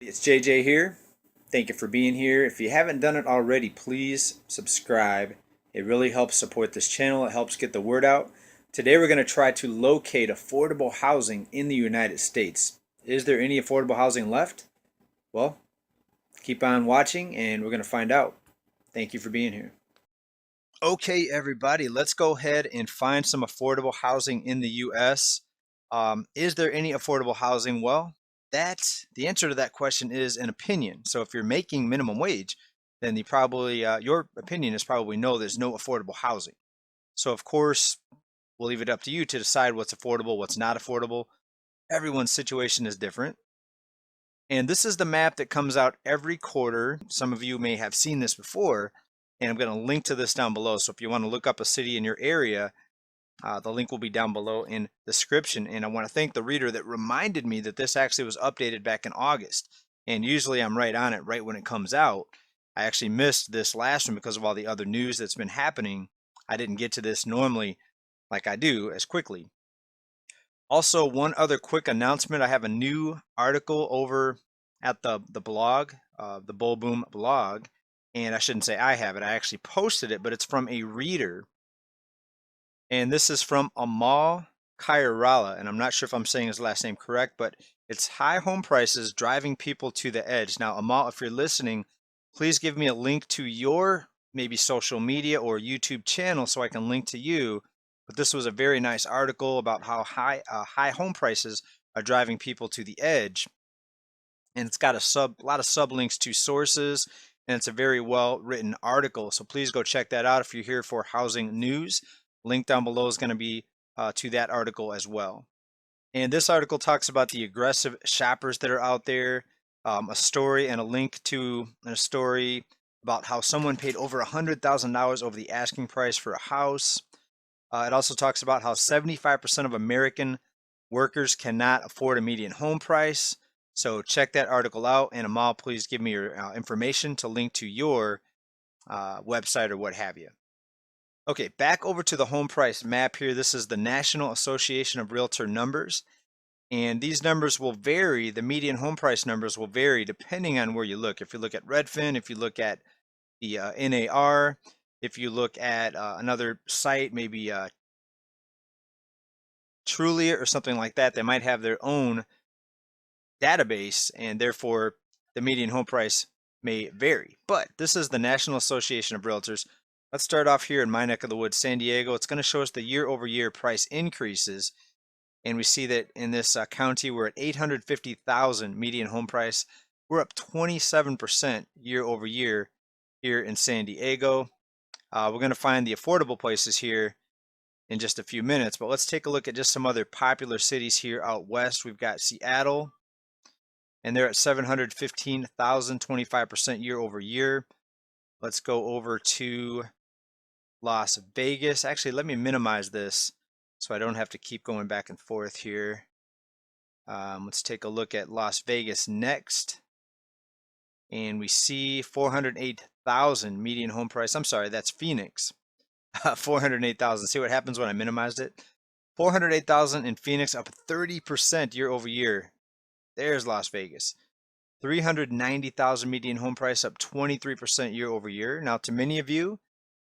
It's JJ here. Thank you for being here. If you haven't done it already, please subscribe. It really helps support this channel. It helps get the word out. Today we're going to try to locate affordable housing in the United States. Is there any affordable housing left? Well, keep on watching and we're going to find out. Thank you for being here. Okay, everybody, let's go ahead and find some affordable housing in the U.S. Is there any affordable housing? Well, the answer to that question is an opinion. So if you're making minimum wage, then your opinion is probably no, there's no affordable housing. So of course, we'll leave it up to you to decide what's affordable, what's not affordable. Everyone's situation is different. And this is the map that comes out every quarter. Some of you may have seen this before, and I'm going to link to this down below. So if you want to look up a city in your area, the link will be down below in the description. And I want to thank the reader that reminded me that this actually was updated back in August. And usually I'm right on it right when it comes out. I actually missed this last one because of all the other news that's been happening. I didn't get to this normally like I do as quickly. Also, one other quick announcement. I have a new article over at the blog, the Bull Boom blog. And I shouldn't say I have it. I actually posted it, but it's from a reader. And this is from Amal Khairallah. And I'm not sure if I'm saying his last name correct, but it's high home prices driving people to the edge. Now, Amal, if you're listening, please give me a link to your maybe social media or YouTube channel so I can link to you. But this was a very nice article about how high home prices are driving people to the edge. And it's got a lot of sublinks to sources, and it's a very well written article. So please go check that out if you're here for housing news. Link down below is going to be to that article as well. And this article talks about the aggressive shoppers that are out there, a story and a link to a story about how someone paid over $100,000 over the asking price for a house. It also talks about how 75% of American workers cannot afford a median home price. So check that article out. And Amal, please give me your information to link to your website or what have you. Okay, back over to the home price map here. This is the National Association of Realtor numbers. And these numbers will vary. The median home price numbers will vary depending on where you look. If you look at Redfin, if you look at the NAR, if you look at another site, maybe Trulia or something like that, they might have their own database, and therefore the median home price may vary. But this is the National Association of Realtors. Let's start off here in my neck of the woods, San Diego. It's going to show us the year-over-year price increases. And we see that in this county, we're at 850,000 median home price. We're up 27% year over year here in San Diego. We're going to find the affordable places here in just a few minutes, but let's take a look at just some other popular cities here out west. We've got Seattle, and they're at 715,000, 25% year over year. Let's go over to Las Vegas. Actually, let me minimize this so I don't have to keep going back and forth here. Let's take a look at Las Vegas next. And we see 408,000 median home price. I'm sorry, that's Phoenix. 408,000. See what happens when I minimized it? 408,000 in Phoenix, up 30% year over year. There's Las Vegas. 390,000 median home price, up 23% year over year. Now, to many of you,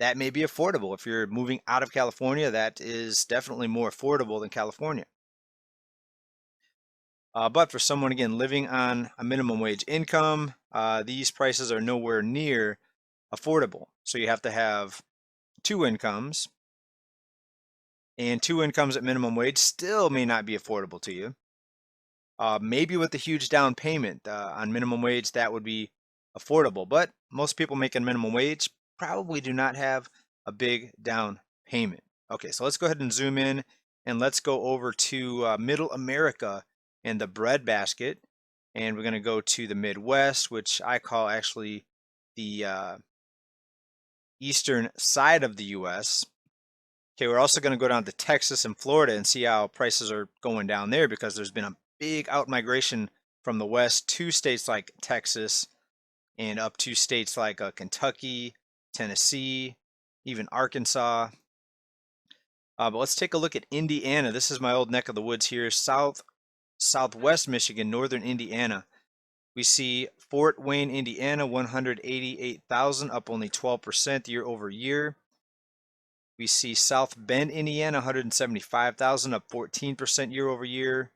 that may be affordable. If you're moving out of California, that is definitely more affordable than California. But for someone, again, living on a minimum wage income, these prices are nowhere near affordable. So you have to have two incomes, and two incomes at minimum wage still may not be affordable to you. Maybe with a huge down payment on minimum wage, that would be affordable. But most people making minimum wage probably do not have a big down payment. Okay, so let's go ahead and zoom in, and let's go over to Middle America and the breadbasket. And we're going to go to the Midwest, which I call actually the eastern side of the U.S. Okay, we're also going to go down to Texas and Florida and see how prices are going down there, because there's been a big outmigration from the West to states like Texas and up to states like Kentucky, Tennessee, even Arkansas. But let's take a look at Indiana. This is my old neck of the woods here, southwest Michigan, northern Indiana. We see Fort Wayne, Indiana, 188,000, up only 12% year over year. We see South Bend, Indiana, 175,000, up 14% year over year.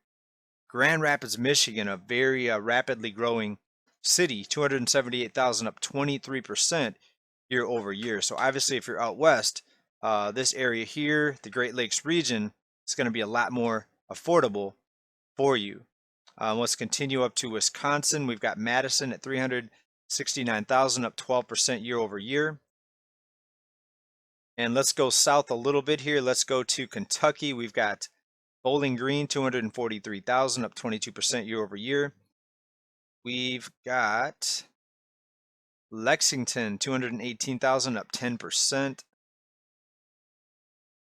Grand Rapids, Michigan, a very rapidly growing city, 278,000, up 23% year over year. So obviously, if you're out west, this area here, the Great Lakes region, is going to be a lot more affordable for you. Let's continue up to Wisconsin. We've got Madison at 369,000, up 12% year over year. And let's go south a little bit here. Let's go to Kentucky. We've got Bowling Green, 243,000, up 22% year over year. We've got Lexington, 218,000, up 10%.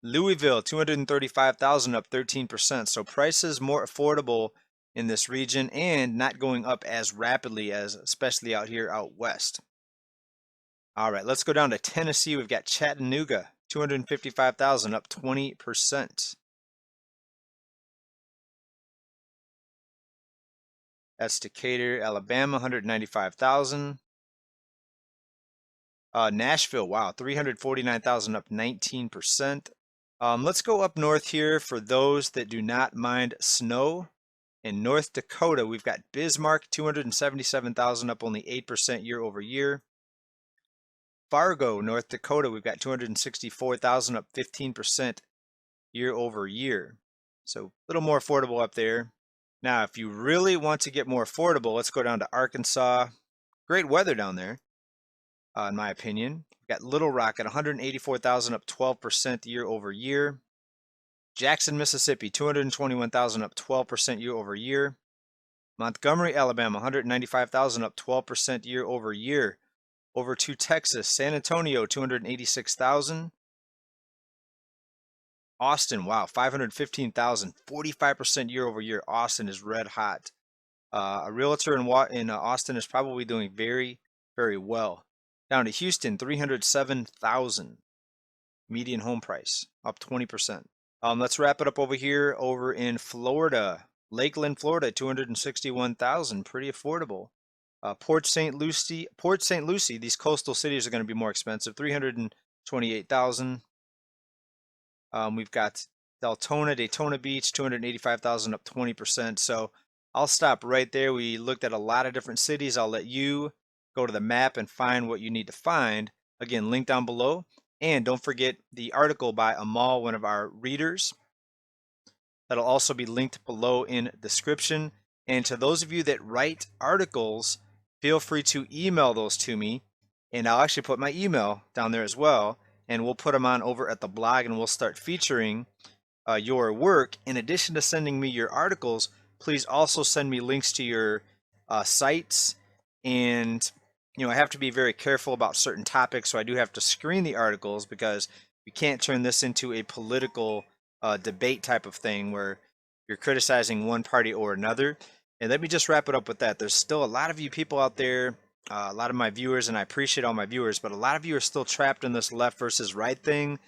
Louisville, 235,000, up 13%. So prices more affordable in this region and not going up as rapidly as especially out here out west. All right, let's go down to Tennessee. We've got Chattanooga, 255,000, up 20%. That's Decatur, Alabama, 195,000. Nashville, wow, 349,000, up 19%. Let's go up north here for those that do not mind snow. In North Dakota, we've got Bismarck, 277,000, up only 8% year over year. Fargo, North Dakota, we've got 264,000, up 15% year over year. So a little more affordable up there. Now, if you really want to get more affordable, let's go down to Arkansas. Great weather down there, in my opinion. We've got Little Rock at 184,000, up 12% year over year. Jackson, Mississippi, 221,000, up 12% year over year. Montgomery, Alabama, 195,000, up 12% year over year. Over to Texas, San Antonio, 286,000. Austin, wow, 515,000, 45% year over year. Austin is red hot. A realtor in Austin is probably doing very, very well. Down to Houston, 307,000 median home price, up 20%. Let's wrap it up over here. Over in Florida, Lakeland, Florida, 261,000, pretty affordable. Port St. Lucie, these coastal cities are going to be more expensive, 328,000. We've got Deltona, Daytona Beach, 285,000, up 20%. So I'll stop right there. We looked at a lot of different cities. I'll let you go to the map and find what you need to find. Again, link down below. And don't forget the article by Amal, one of our readers. That'll also be linked below in description. And to those of you that write articles, feel free to email those to me. And I'll actually put my email down there as well. And we'll put them on over at the blog, and we'll start featuring your work. In addition to sending me your articles, please also send me links to your sites. And I have to be very careful about certain topics, so I do have to screen the articles because we can't turn this into a political debate type of thing where you're criticizing one party or another. And let me just wrap it up with that. There's still a lot of you people out there, a lot of my viewers, and I appreciate all my viewers, but a lot of you are still trapped in this left versus right thing.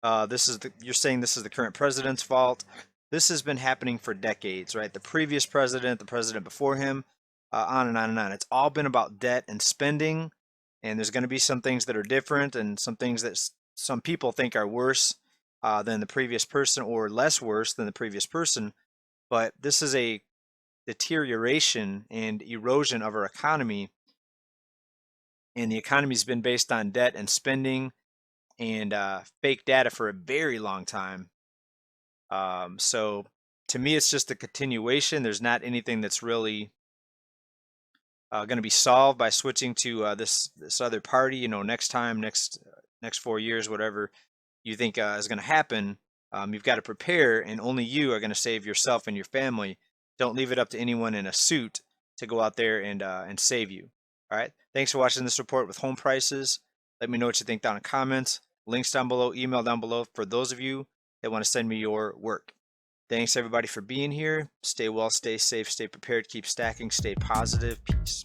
You're saying this is the current president's fault. This has been happening for decades, right? The previous president, the president before him, on and on and on. It's all been about debt and spending, and there's going to be some things that are different and some things that some people think are worse than the previous person or less worse than the previous person. But this is a deterioration and erosion of our economy, and the economy's been based on debt and spending and fake data for a very long time. So to me, it's just a continuation. There's not anything that's really going to be solved by switching to this other party. Next time, next 4 years, whatever you think is going to happen, you've got to prepare, and only you are going to save yourself and your family. Don't leave it up to anyone in a suit to go out there and save you. All right. Thanks for watching this report with home prices. Let me know what you think down in comments. Links down below, email down below for those of you that want to send me your work. Thanks everybody for being here. Stay well, stay safe, stay prepared, keep stacking, stay positive. Peace.